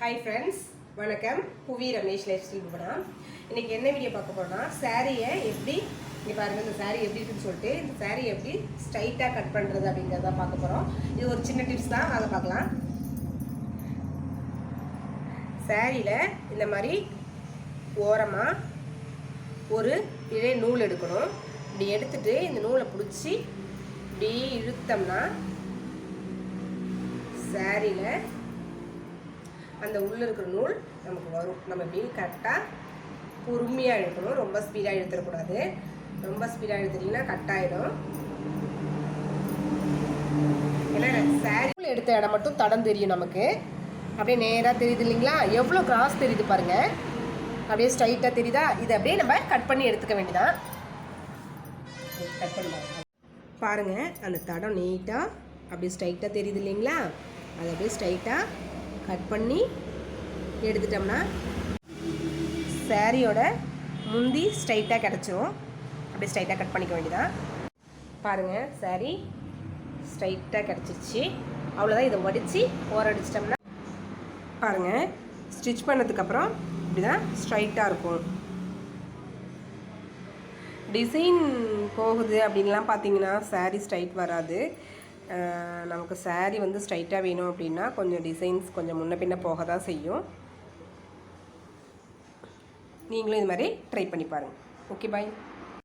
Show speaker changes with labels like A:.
A: Hi friends, வணக்கம். புவி Ramesh life style போனா இன்றைக்கி என்ன வீடியோ பார்க்க போகிறோம்னா, சாரியை எப்படி இங்கே பாருங்கள், இந்த சாரீ எப்படி இருக்குன்னு சொல்லிட்டு இந்த சாரீ எப்படி ஸ்ட்ரைட்டாக கட் பண்ணுறது அப்படிங்கிறத பார்க்க போகிறோம். இது ஒரு சின்ன டிப்ஸ் தான், அதை பார்க்கலாம். சாரியில் இந்த மாதிரி ஓரமாக ஒரு இழை நூல் எடுக்கணும். இப்படி எடுத்துட்டு இந்த நூலை பிடிச்சி இப்படி இழுத்தோம்னா சாரியில் அந்த உள்ளே இருக்கிற நூல் நமக்கு வரும். நம்ம இப்படி கரெக்டாக பொறுமையாக இழுக்கணும், ரொம்ப ஸ்பீடாக இழுத்துடக்கூடாது. ரொம்ப ஸ்பீடாக இழுத்துட்டிங்கன்னா கட் ஆகிடும். ஏன்னா சாரி எடுத்த இடம் மட்டும் தடம் தெரியும் நமக்கு. அப்படியே நேராக தெரியுது இல்லைங்களா? எவ்வளோ கிராஸ் தெரியுது பாருங்கள். அப்படியே ஸ்ட்ரைட்டாக தெரியுதா? இதை அப்படியே நம்ம கட் பண்ணி எடுத்துக்க வேண்டியதான். கட் பண்ணலாம் பாருங்கள். அந்த தடம் நீட்டாக அப்படியே ஸ்ட்ரைட்டாக தெரியுது இல்லைங்களா? அதை அப்படியே ஸ்ட்ரைட்டாக கட் பண்ணி எடுத்துட்டோம்னா சாரியோட முந்தி ஸ்ட்ரைட்டாக கிடச்சிரும். அப்படியே ஸ்ட்ரைட்டாக கட் பண்ணிக்க வேண்டியதான். பாருங்கள், சாரி ஸ்ட்ரைட்டாக கிடச்சிருச்சு. அவ்வளோதான். இதை வடித்து ஓரடிச்சிட்டோம்னா பாருங்கள், ஸ்டிச் பண்ணதுக்கப்புறம் இப்படி தான் ஸ்ட்ரைட்டாக இருக்கும். டிசைன் போகுது அப்படின்லாம் பார்த்தீங்கன்னா சாரி ஸ்ட்ரைட் வராது. நமக்கு சாரி வந்து ஸ்ட்ரைட்டாக வேணும் அப்படின்னா கொஞ்சம் டிசைன்ஸ் கொஞ்சம் முன்ன பின்ன போக தான் செய்யும். நீங்களும் இது மாதிரி ட்ரை பண்ணி பாருங்கள். ஓகே, பாய்.